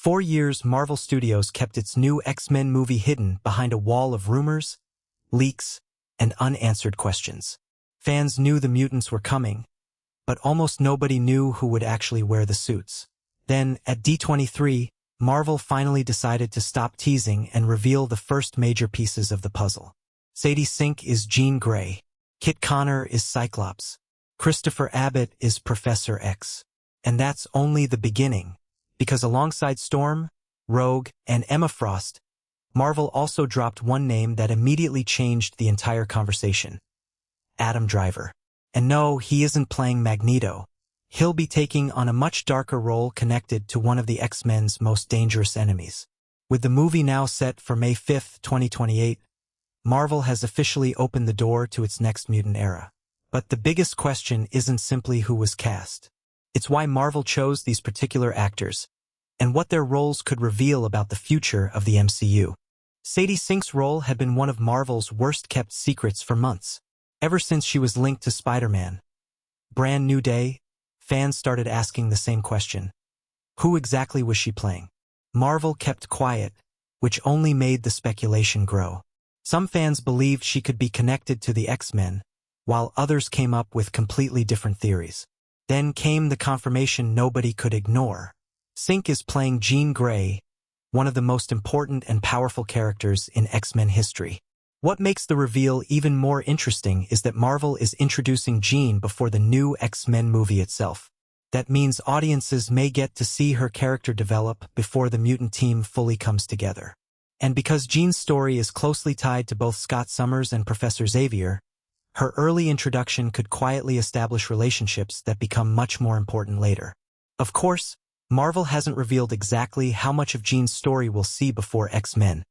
4 years, Marvel Studios kept its new X-Men movie hidden behind a wall of rumors, leaks, and unanswered questions. Fans knew the mutants were coming, but almost nobody knew who would actually wear the suits. Then, at D23, Marvel finally decided to stop teasing and reveal the first major pieces of the puzzle. Sadie Sink is Jean Grey. Kit Connor is Cyclops. Christopher Abbott is Professor X. And that's only the beginning, because alongside Storm, Rogue, and Emma Frost, Marvel also dropped one name that immediately changed the entire conversation: Adam Driver. And no, he isn't playing Magneto. He'll be taking on a much darker role connected to one of the X-Men's most dangerous enemies. With the movie now set for May 5, 2028, Marvel has officially opened the door to its next mutant era. But the biggest question isn't simply who was cast. It's why Marvel chose these particular actors, and what their roles could reveal about the future of the MCU. Sadie Sink's role had been one of Marvel's worst-kept secrets for months. Ever since she was linked to Spider-Man. Brand New Day, fans started asking the same question. Who exactly was she playing? Marvel kept quiet, which only made the speculation grow. Some fans believed she could be connected to the X-Men, while others came up with completely different theories. Then came the confirmation nobody could ignore. Sink is playing Jean Grey, one of the most important and powerful characters in X-Men history. What makes the reveal even more interesting is that Marvel is introducing Jean before the new X-Men movie itself. That means audiences may get to see her character develop before the mutant team fully comes together. And because Jean's story is closely tied to both Scott Summers and Professor Xavier, her early introduction could quietly establish relationships that become much more important later. Of course, Marvel hasn't revealed exactly how much of Jean's story we'll see before X-Men,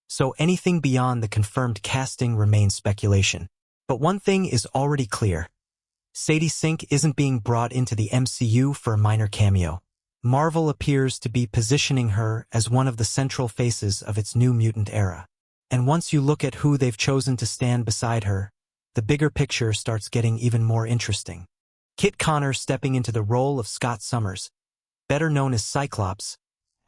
so anything beyond the confirmed casting remains speculation. But one thing is already clear. Sadie Sink isn't being brought into the MCU for a minor cameo. Marvel appears to be positioning her as one of the central faces of its new mutant era. And once you look at who they've chosen to stand beside her, the bigger picture starts getting even more interesting. Kit Connor stepping into the role of Scott Summers, better known as Cyclops,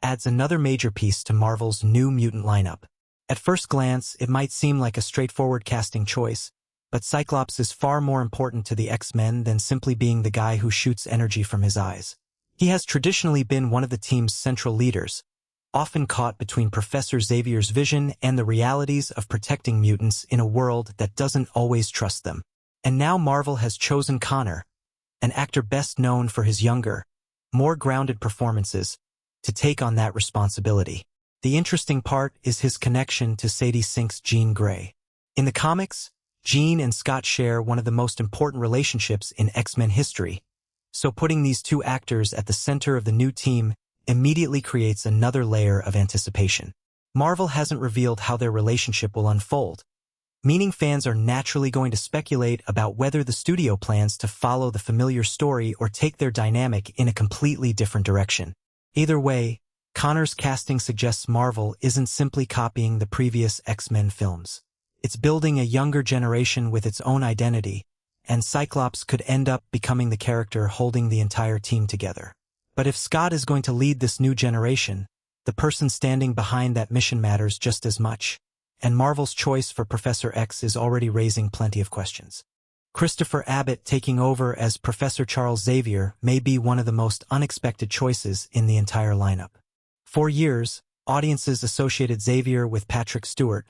adds another major piece to Marvel's new mutant lineup. At first glance, it might seem like a straightforward casting choice, but Cyclops is far more important to the X-Men than simply being the guy who shoots energy from his eyes. He has traditionally been one of the team's central leaders, often caught between Professor Xavier's vision and the realities of protecting mutants in a world that doesn't always trust them. And now Marvel has chosen Connor, an actor best known for his younger, more grounded performances, to take on that responsibility. The interesting part is his connection to Sadie Sink's Jean Grey. In the comics, Jean and Scott share one of the most important relationships in X-Men history, so putting these two actors at the center of the new team immediately creates another layer of anticipation. Marvel hasn't revealed how their relationship will unfold, meaning fans are naturally going to speculate about whether the studio plans to follow the familiar story or take their dynamic in a completely different direction. Either way, Connor's casting suggests Marvel isn't simply copying the previous X-Men films. It's building a younger generation with its own identity, and Cyclops could end up becoming the character holding the entire team together. But if Scott is going to lead this new generation, the person standing behind that mission matters just as much, and Marvel's choice for Professor X is already raising plenty of questions. Christopher Abbott taking over as Professor Charles Xavier may be one of the most unexpected choices in the entire lineup. For years, audiences associated Xavier with Patrick Stewart,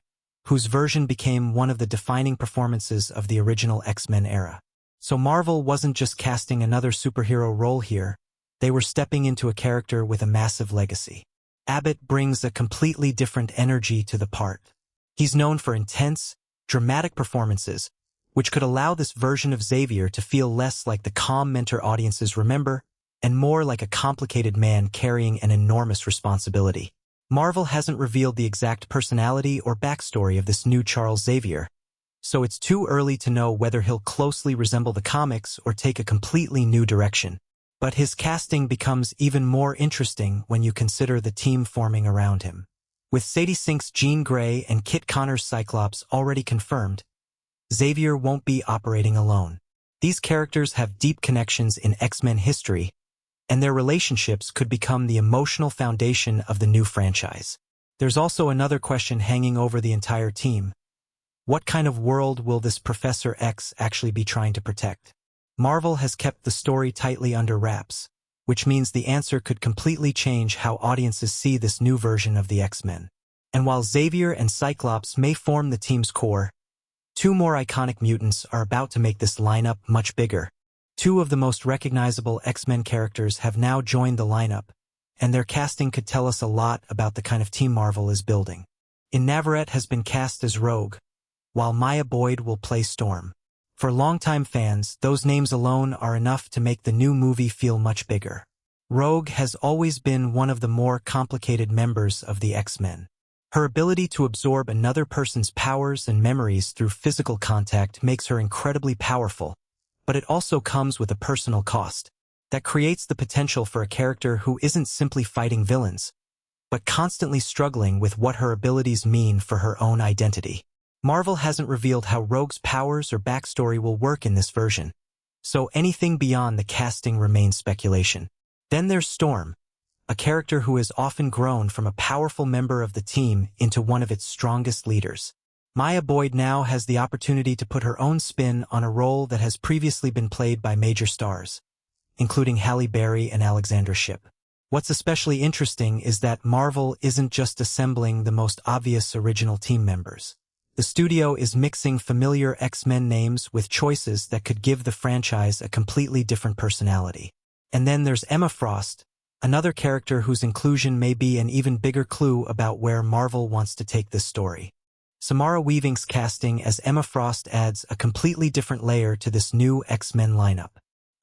whose version became one of the defining performances of the original X-Men era. So Marvel wasn't just casting another superhero role here, they were stepping into a character with a massive legacy. Abbott brings a completely different energy to the part. He's known for intense, dramatic performances, which could allow this version of Xavier to feel less like the calm mentor audiences remember, and more like a complicated man carrying an enormous responsibility. Marvel hasn't revealed the exact personality or backstory of this new Charles Xavier, so it's too early to know whether he'll closely resemble the comics or take a completely new direction. But his casting becomes even more interesting when you consider the team forming around him. With Sadie Sink's Jean Grey and Kit Connor's Cyclops already confirmed, Xavier won't be operating alone. These characters have deep connections in X-Men history, and their relationships could become the emotional foundation of the new franchise. There's also another question hanging over the entire team. What kind of world will this Professor X actually be trying to protect? Marvel has kept the story tightly under wraps, which means the answer could completely change how audiences see this new version of the X-Men. And while Xavier and Cyclops may form the team's core, two more iconic mutants are about to make this lineup much bigger. Two of the most recognizable X-Men characters have now joined the lineup, and their casting could tell us a lot about the kind of team Marvel is building. Navarrete has been cast as Rogue, while Maya Boyd will play Storm. For longtime fans, those names alone are enough to make the new movie feel much bigger. Rogue has always been one of the more complicated members of the X-Men. Her ability to absorb another person's powers and memories through physical contact makes her incredibly powerful, but it also comes with a personal cost. That creates the potential for a character who isn't simply fighting villains, but constantly struggling with what her abilities mean for her own identity. Marvel hasn't revealed how Rogue's powers or backstory will work in this version, so anything beyond the casting remains speculation. Then there's Storm, a character who has often grown from a powerful member of the team into one of its strongest leaders. Maya Boyd now has the opportunity to put her own spin on a role that has previously been played by major stars, including Halle Berry and Alexandra Shipp. What's especially interesting is that Marvel isn't just assembling the most obvious original team members. The studio is mixing familiar X-Men names with choices that could give the franchise a completely different personality. And then there's Emma Frost, another character whose inclusion may be an even bigger clue about where Marvel wants to take this story. Samara Weaving's casting as Emma Frost adds a completely different layer to this new X-Men lineup.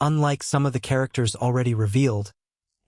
Unlike some of the characters already revealed,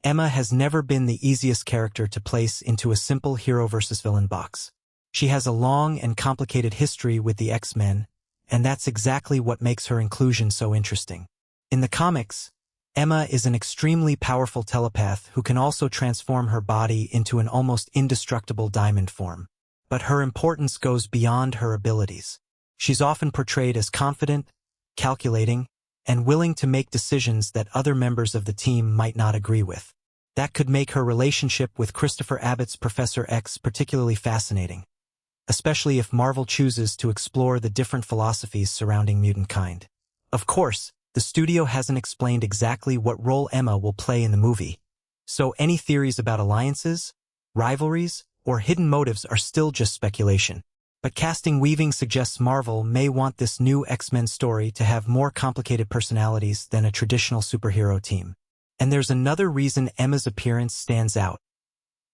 Emma has never been the easiest character to place into a simple hero versus villain box. She has a long and complicated history with the X-Men, and that's exactly what makes her inclusion so interesting. In the comics, Emma is an extremely powerful telepath who can also transform her body into an almost indestructible diamond form. But her importance goes beyond her abilities. She's often portrayed as confident, calculating, and willing to make decisions that other members of the team might not agree with. That could make her relationship with Christopher Abbott's Professor X particularly fascinating, especially if Marvel chooses to explore the different philosophies surrounding mutant kind. Of course, the studio hasn't explained exactly what role Emma will play in the movie, so any theories about alliances, rivalries, or hidden motives are still just speculation. But casting Weaving suggests Marvel may want this new X-Men story to have more complicated personalities than a traditional superhero team. And there's another reason Emma's appearance stands out.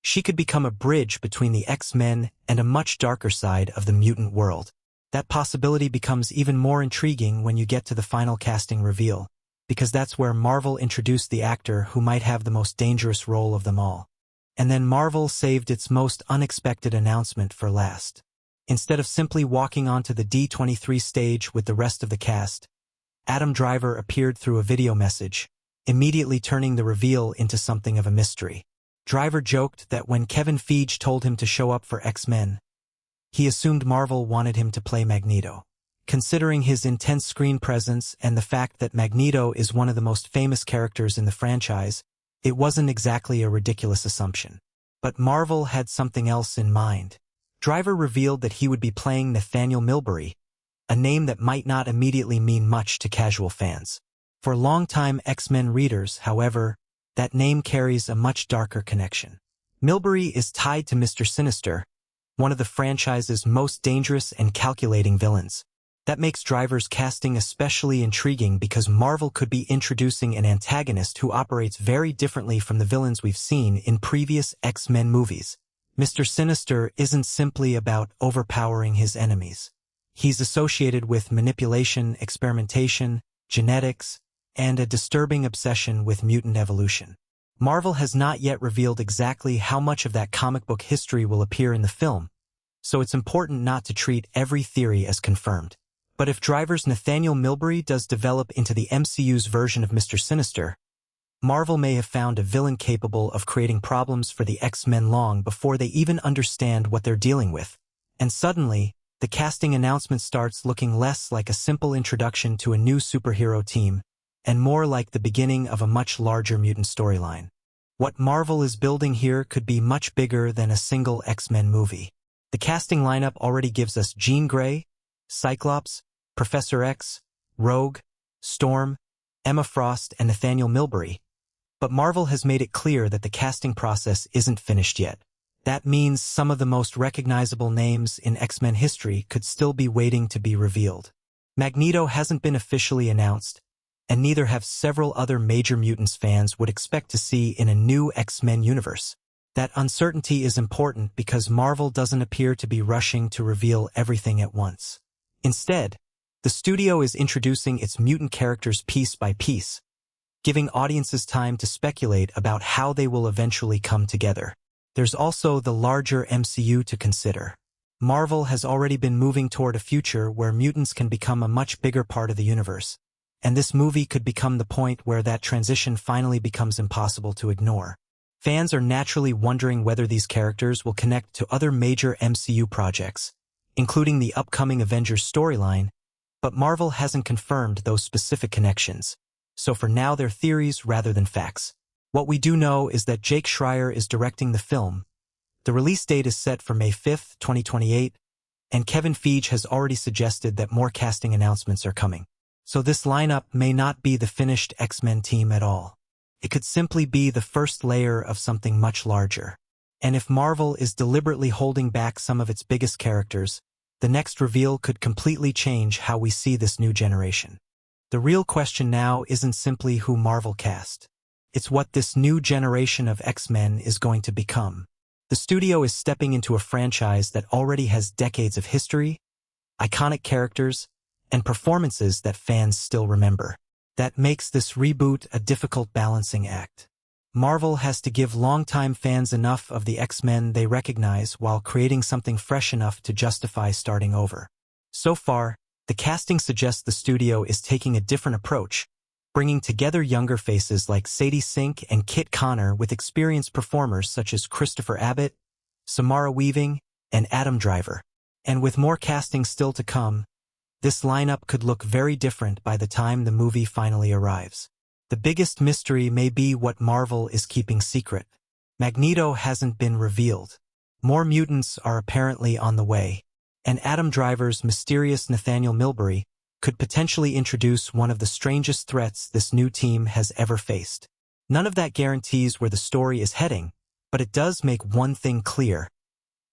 She could become a bridge between the X-Men and a much darker side of the mutant world. That possibility becomes even more intriguing when you get to the final casting reveal, because that's where Marvel introduced the actor who might have the most dangerous role of them all. And then Marvel saved its most unexpected announcement for last. Instead of simply walking onto the D23 stage with the rest of the cast, Adam Driver appeared through a video message, immediately turning the reveal into something of a mystery. Driver joked that when Kevin Feige told him to show up for X-Men, he assumed Marvel wanted him to play Magneto. Considering his intense screen presence and the fact that Magneto is one of the most famous characters in the franchise, it wasn't exactly a ridiculous assumption. But Marvel had something else in mind. Driver revealed that he would be playing Nathaniel Milbury, a name that might not immediately mean much to casual fans. For longtime X-Men readers, however, that name carries a much darker connection. Milbury is tied to Mr. Sinister, one of the franchise's most dangerous and calculating villains. That makes Driver's casting especially intriguing because Marvel could be introducing an antagonist who operates very differently from the villains we've seen in previous X-Men movies. Mr. Sinister isn't simply about overpowering his enemies. He's associated with manipulation, experimentation, genetics, and a disturbing obsession with mutant evolution. Marvel has not yet revealed exactly how much of that comic book history will appear in the film, so it's important not to treat every theory as confirmed. But if Driver's Nathaniel Milbury does develop into the MCU's version of Mr. Sinister, Marvel may have found a villain capable of creating problems for the X-Men long before they even understand what they're dealing with. And suddenly, the casting announcement starts looking less like a simple introduction to a new superhero team and more like the beginning of a much larger mutant storyline. What Marvel is building here could be much bigger than a single X-Men movie. The casting lineup already gives us Jean Grey, Cyclops, Professor X, Rogue, Storm, Emma Frost, and Nathaniel Milbury, but Marvel has made it clear that the casting process isn't finished yet. That means some of the most recognizable names in X-Men history could still be waiting to be revealed. Magneto hasn't been officially announced, and neither have several other major mutants fans would expect to see in a new X-Men universe. That uncertainty is important because Marvel doesn't appear to be rushing to reveal everything at once. Instead, the studio is introducing its mutant characters piece by piece, giving audiences time to speculate about how they will eventually come together. There's also the larger MCU to consider. Marvel has already been moving toward a future where mutants can become a much bigger part of the universe, and this movie could become the point where that transition finally becomes impossible to ignore. Fans are naturally wondering whether these characters will connect to other major MCU projects, including the upcoming Avengers storyline, but Marvel hasn't confirmed those specific connections, so for now they're theories rather than facts. What we do know is that Jake Schreier is directing the film. The release date is set for May 5, 2028, and Kevin Feige has already suggested that more casting announcements are coming. So this lineup may not be the finished X-Men team at all. It could simply be the first layer of something much larger. And if Marvel is deliberately holding back some of its biggest characters, the next reveal could completely change how we see this new generation. The real question now isn't simply who Marvel cast. It's what this new generation of X-Men is going to become. The studio is stepping into a franchise that already has decades of history, iconic characters, and performances that fans still remember. That makes this reboot a difficult balancing act. Marvel has to give longtime fans enough of the X-Men they recognize while creating something fresh enough to justify starting over. So far, the casting suggests the studio is taking a different approach, bringing together younger faces like Sadie Sink and Kit Connor with experienced performers such as Christopher Abbott, Samara Weaving, and Adam Driver. And with more casting still to come, this lineup could look very different by the time the movie finally arrives. The biggest mystery may be what Marvel is keeping secret. Magneto hasn't been revealed. More mutants are apparently on the way, and Adam Driver's mysterious Nathaniel Milbury could potentially introduce one of the strangest threats this new team has ever faced. None of that guarantees where the story is heading, but it does make one thing clear.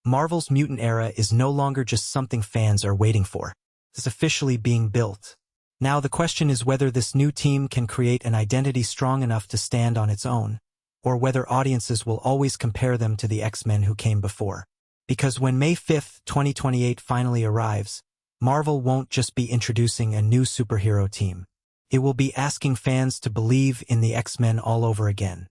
Marvel's mutant era is no longer just something fans are waiting for. It's officially being built. Now the question is whether this new team can create an identity strong enough to stand on its own, or whether audiences will always compare them to the X-Men who came before. Because when May 5, 2028 finally arrives, Marvel won't just be introducing a new superhero team. It will be asking fans to believe in the X-Men all over again.